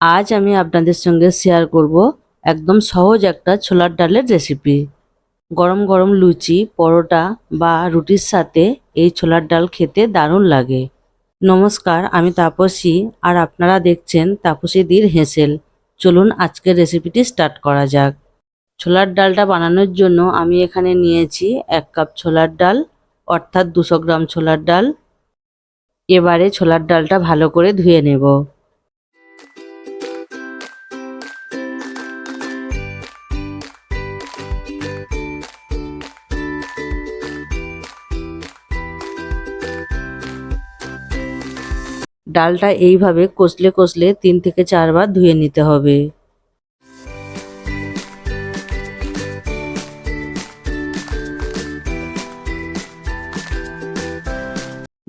আজ আমি আপনাদের সঙ্গে শেয়ার করব একদম সহজ একটা ছোলার ডালের রেসিপি। গরম গরম লুচি, পরোটা বা রুটির সাথে এই ছোলার ডাল খেতে দারুণ লাগে। নমস্কার, আমি তাপসী আর আপনারা দেখছেন তাপসীদির হেসেল। চলুন আজকের রেসিপিটি স্টার্ট করা যাক। ছোলার ডালটা বানানোর জন্য আমি এখানে নিয়েছি 1 কাপ ছোলার ডাল, অর্থাৎ 200 গ্রাম ছোলার ডাল। এবারে ছোলার ডালটা ভালো করে ধুয়ে নেব। ডালটা এইভাবে কষলে কষলে 3 থেকে 4 বার ধুয়ে নিতে হবে।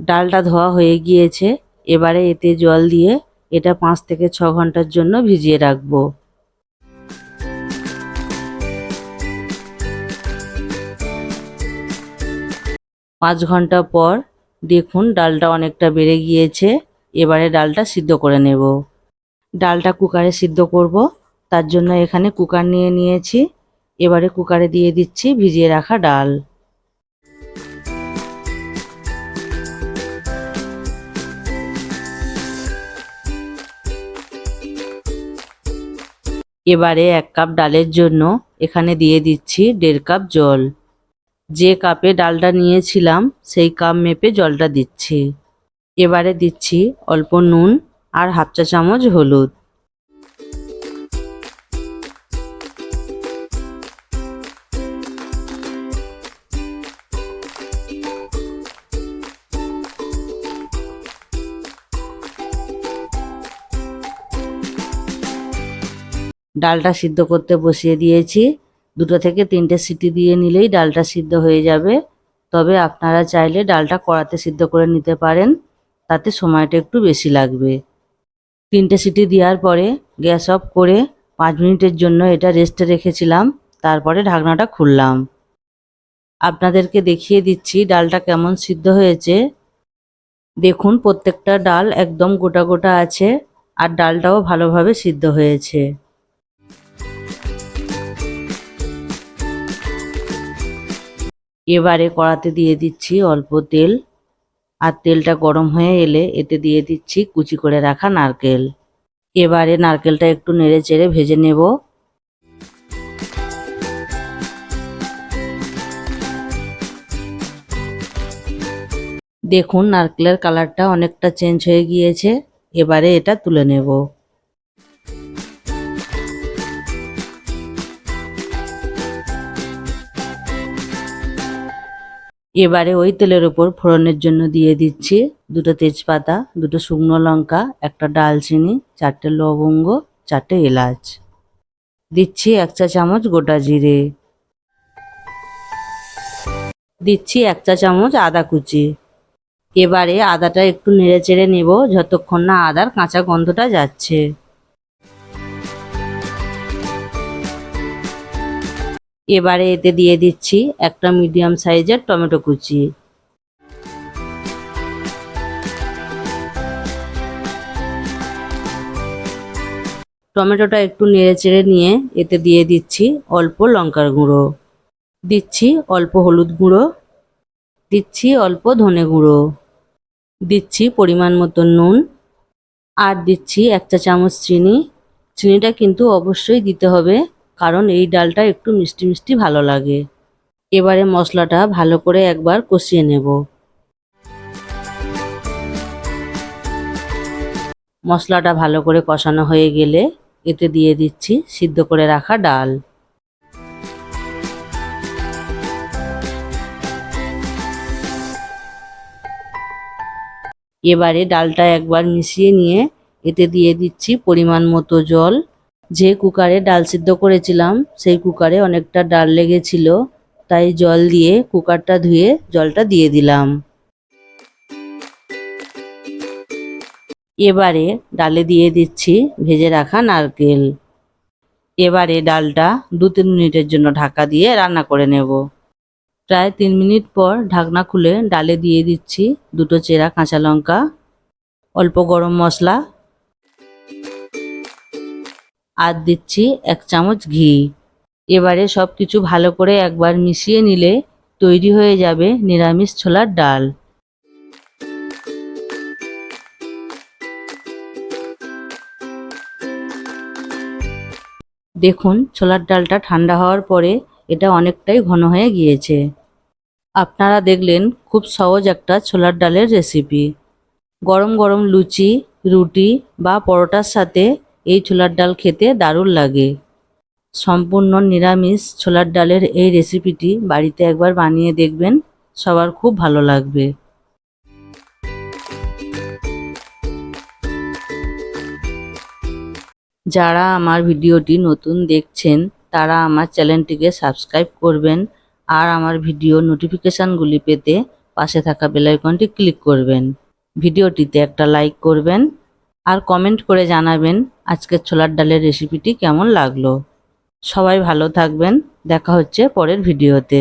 ডালটা ধোয়া হয়ে গিয়েছে। এবারে এতে জল দিয়ে এটা 5 থেকে 6 ঘন্টার জন্য ভিজিয়ে রাখবো। 5 ঘন্টা পর দেখুন ডালটা অনেকটা বেড়ে গিয়েছে। এবারে ডালটা সিদ্ধ করে নেব। ডালটা কুকারে সিদ্ধ করব, তার জন্য এখানে কুকার নিয়ে নিয়েছি। এবারে কুকারে দিয়ে দিচ্ছি ভিজিয়ে রাখা ডাল। এবারে 1 কাপ ডালের জন্য এখানে দিয়ে দিচ্ছি 1.5 কাপ জল। যে কাপে ডালটা নিয়েছিলাম সেই কাপ মেপে জলটা দিচ্ছি। এবারে দিচ্ছি অল্প নুন আর হাফ চা চামচ হলুদ। ডালটা সিদ্ধ করতে বসিয়ে দিয়েছি। 2 থেকে 3টে সিটি দিয়ে নিলেই ডালটা সিদ্ধ হয়ে যাবে। তবে আপনারা চাইলে ডালটা কড়াতে সিদ্ধ করে নিতে পারেন, তাতে সময়টা একটু বেশি লাগবে। 3টে সিটি দেওয়ার পরে গ্যাস অফ করে 5 মিনিটের জন্য এটা রেস্টে রেখেছিলাম। তারপরে ঢাকনাটা খুললাম। আপনাদেরকে দেখিয়ে দিচ্ছি ডালটা কেমন সিদ্ধ হয়েছে। দেখুন প্রত্যেকটা ডাল একদম গোটা গোটা আছে আর ডালটাও ভালোভাবে সিদ্ধ হয়েছে। এবারে কড়াতে দিয়ে দিচ্ছি অল্প তেল, আর তেলটা গরম হয়ে এলে এতে দিয়ে দিচ্ছি কুচি করে রাখা নারকেল। এবারে নারকেলটা একটু নেড়ে চেড়ে ভেজে নেব। দেখুন নারকেলের কালারটা অনেকটা চেঞ্জ হয়ে গিয়েছে। এবারে এটা তুলে নেব। এবারে ওই তেলের উপর ফোড়নের জন্য দিয়ে দিচ্ছি 2টো তেজপাতা, 2টো শুকনো লঙ্কা, একটা ডালচিনি, 4টে লবঙ্গ, 4টে এলাচ। দিচ্ছি 1 চা চামচ গোটা জিরে। দিচ্ছি 1 চা চামচ আদা কুচি। এবারে আদাটা একটু নেড়ে চেড়ে নেব যতক্ষণ না আদার কাঁচা গন্ধটা যাচ্ছে। এবারে এতে দিয়ে দিচ্ছি একটা মিডিয়াম সাইজের টমেটো কুচি। টমেটোটা একটু নেড়ে চেড়ে নিয়ে এতে দিয়ে দিচ্ছি অল্প লঙ্কার গুঁড়ো, দিচ্ছি অল্প হলুদ গুঁড়ো, দিচ্ছি অল্প ধনে গুঁড়ো, দিচ্ছি পরিমাণ মতো নুন, আর দিচ্ছি 1 চা চামচ চিনি। চিনিটা কিন্তু অবশ্যই দিতে হবে, কারণ এই ডালটা একটু মিষ্টি মিষ্টি ভালো লাগে। এবারে মশলাটা ভালো করে একবার কষিয়ে নেব। মশলাটা ভালো করে কষানো হয়ে গেলে এতে দিয়ে দিচ্ছি সিদ্ধ করে রাখা ডাল। এবারে ডালটা একবার মিশিয়ে নিয়ে এতে দিয়ে দিচ্ছি পরিমাণ মতো জল। যে কুকারে ডাল সিদ্ধ করেছিলাম সেই কুকারে অনেকটা ডাল লেগেছিল, তাই জল দিয়ে কুকারটা ধুয়ে জলটা দিয়ে দিলাম। এবারে ডালে দিয়ে দিচ্ছি ভেজে রাখা নারকেল। এবারে ডালটা 2-3 মিনিটের জন্য ঢাকা দিয়ে রান্না করে নেব। প্রায় 3 মিনিট পর ঢাকনা খুলে ডালে দিয়ে দিচ্ছি 2টো চেরা কাঁচা লঙ্কা, অল্প গরম মশলা, আর দিচ্ছি 1 চামচ ঘি। এবারে সব কিছু ভালো করে একবার মিশিয়ে নিলে তৈরি হয়ে যাবে নিরামিষ ছোলার ডাল। দেখুন ছোলার ডালটা ঠান্ডা হওয়ার পরে এটা অনেকটাই ঘন হয়ে গিয়েছে। আপনারা দেখলেন খুব সহজ একটা ছোলার ডালের রেসিপি। গরম গরম লুচি, রুটি বা পরোটার সাথে এই ছোলার ডাল খেতে দারুণ লাগে। সম্পূর্ণ নিরামিষ ছোলার ডালের এই রেসিপিটি বাড়িতে একবার বানিয়ে দেখবেন, সবার খুব ভালো লাগবে। যারা আমার ভিডিওটি নতুন দেখছেন তারা আমার চ্যানেলটিকে সাবস্ক্রাইব করবেন আর আমার ভিডিও নোটিফিকেশানগুলি পেতে পাশে থাকা বেল আইকনটি ক্লিক করবেন। ভিডিওটিতে একটা লাইক করবেন আর কমেন্ট করে জানাবেন আজকের ছোলার ডালের রেসিপিটি কেমন লাগলো। সবাই ভালো থাকবেন, দেখা হচ্ছে পরের ভিডিওতে।